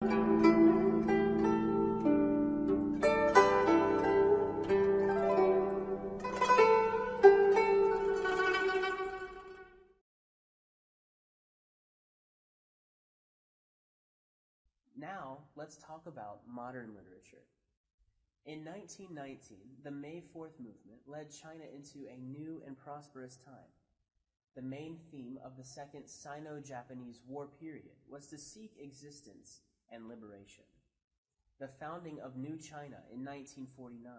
Now, let's talk about modern literature. In 1919, the May 4th movement led China into a new and prosperous time. The main theme of the Second Sino-Japanese War period was to seek existence and liberation. The founding of New China in 1949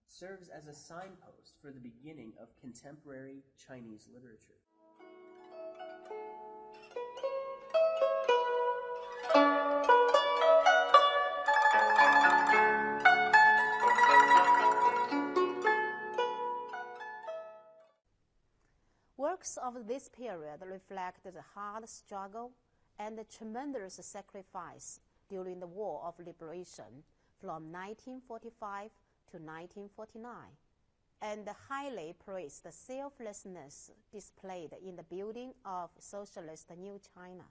serves as a signpost for the beginning of contemporary Chinese literature. Works of this period reflect the hard struggle and the tremendous sacrifice during the War of Liberation from 1945 to 1949, and highly praise the selflessness displayed in the building of socialist New China.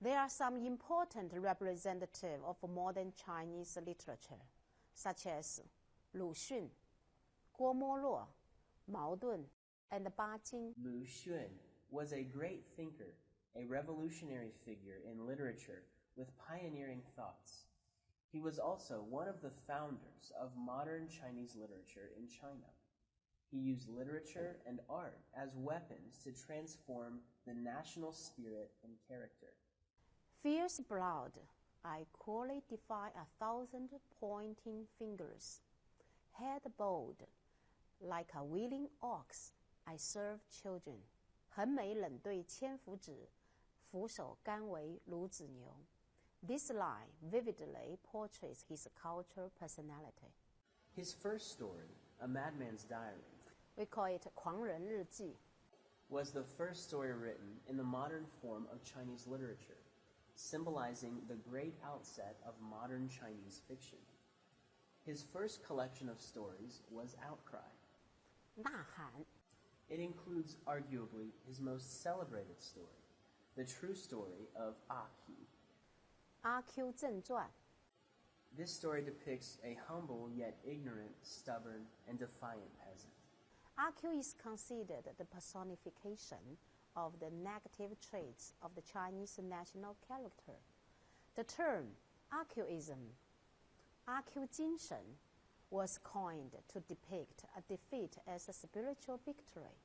There are some important representatives of modern Chinese literature, such as Lu Xun, Guo Moruo, Mao Dun, and Ba Jin. Lu Xun was a great thinker, a revolutionary figure in literature with pioneering thoughts. He was also one of the founders of modern Chinese literature in China. He used literature and art as weapons to transform the national spirit and character. Fierce blood, I coolly defy 1,000 pointing fingers. Head bowed, like a willing ox, I serve children. 横眉冷对千夫指，俯首甘为孺子牛。This line vividly portrays his cultural personality. His first story, A Madman's Diary, we call it 狂人日记, was the first story written in the modern form of Chinese literature, symbolizing the great outset of modern Chinese fiction. His first collection of stories was Outcry. 呐喊. It includes arguably his most celebrated story, the true story of A Q. 阿 Q 正传. This story depicts a humble yet ignorant, stubborn, and defiant peasant. A Q is considered the personification of the negative traits of the Chinese national character. The term AQism, AQ 精神, was coined to depict a defeat as a spiritual victory.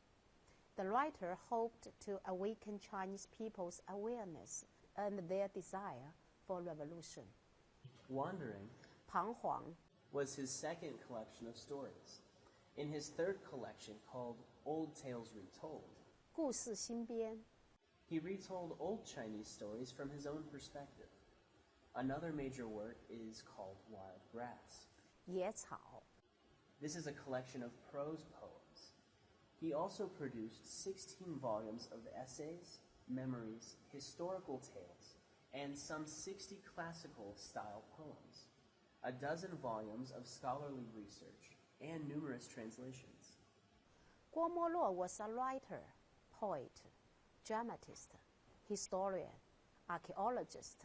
The writer hoped to awaken Chinese people's awareness and their desire for revolution. Wandering 彷徨 was his second collection of stories. In his third collection, called Old Tales Retold, 故事新编, he retold old Chinese stories from his own perspective. Another major work is called Wild Grass. 野草. This is a collection of prose poems. He also produced 16 volumes of essays, memories, historical tales, and some 60 classical-style poems, a dozen volumes of scholarly research, and numerous translations. Guo Moruo was a writer, poet, dramatist, historian, archaeologist,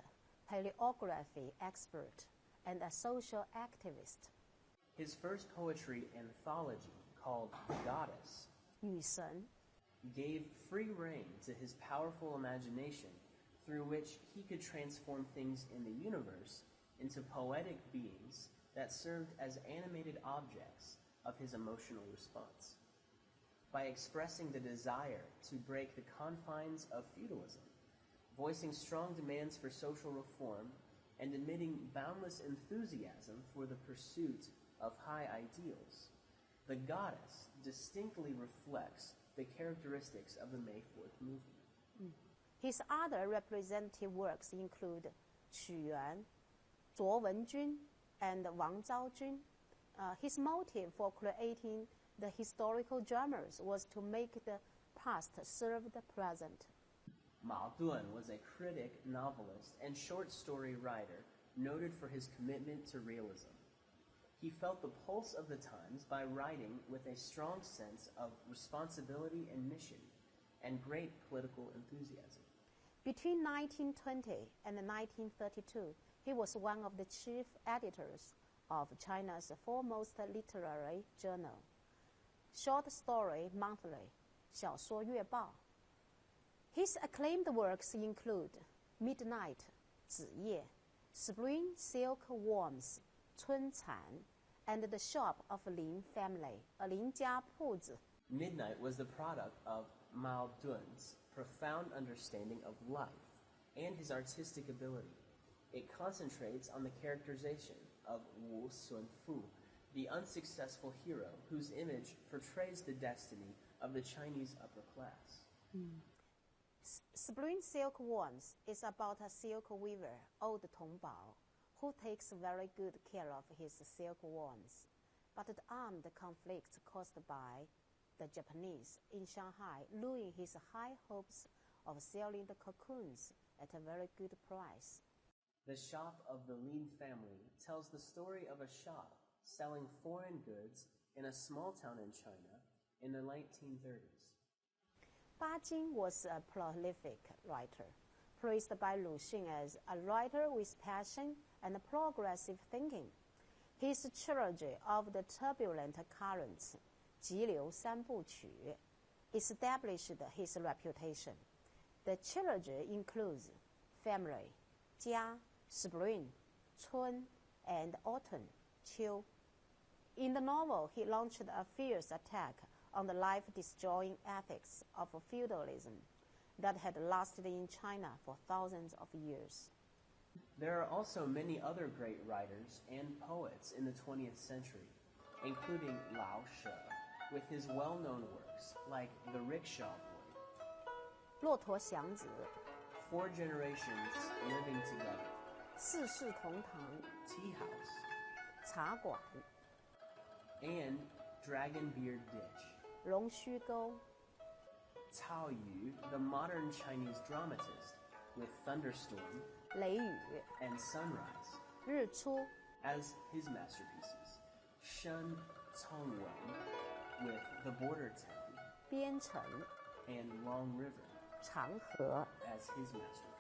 paleography expert, and a social activist. His first poetry anthology, called The Goddess, 女神, gave free rein to his powerful imagination through which he could transform things in the universe into poetic beings that served as animated objects of his emotional response. By expressing the desire to break the confines of feudalism, voicing strong demands for social reform, and emitting boundless enthusiasm for the pursuit of high ideals, The Goddess distinctly reflects the characteristics of the May 4th movement. His other representative works include Qu Yuan, Zhuo Wenjun, and Wang Zhaojun. His motive for creating the historical dramas was to make the past serve the present. Mao Dun was a critic, novelist, and short story writer noted for his commitment to realism. He felt the pulse of the times by writing with a strong sense of responsibility and mission, and great political enthusiasm. Between 1920 and 1932, he was one of the chief editors of China's foremost literary journal, Short Story Monthly, 小说月报. His acclaimed works include Midnight, 子夜, Spring Silk Worms, 春蚕, and The Shop of Lin Family, 林家铺子. Midnight was the product of Mao Dun's profound understanding of life and his artistic ability. It concentrates on the characterization of Wu Sunfu, the unsuccessful hero whose image portrays the destiny of the Chinese upper class. Spring Silk Worms is about a silk weaver, old Tongbao, who takes very good care of his silk worms. But the armed conflict caused by the Japanese in Shanghai ruined his high hopes of selling the cocoons at a very good price. The Shop of the Lin Family tells the story of a shop selling foreign goods in a small town in China in the 1930s. Ba Jing was a prolific writer, praised by Lu Xun as a writer with passion and progressive thinking. His trilogy of the turbulent currents, 急流三部曲, established his reputation. The trilogy includes Family, 家, Spring, 春, and Autumn, 秋. In the novel, he launched a fierce attack on the life-destroying ethics of feudalism that had lasted in China for thousands of years. There are also many other great writers and poets in the 20th century, including Lao She, with his well-known works like The Rickshaw Boy, 骆驼祥子, Four Generations Living Together, 四世同堂, Tea House, 茶馆, and Dragonbeard Ditch. 龙须沟, Cao Yu, the modern Chinese dramatist, with Thunderstorm 雷雨, and Sunrise 日出, as his masterpieces, Shen Congwen with The Border Town 边城, and Long River 长河. as his masterpiece.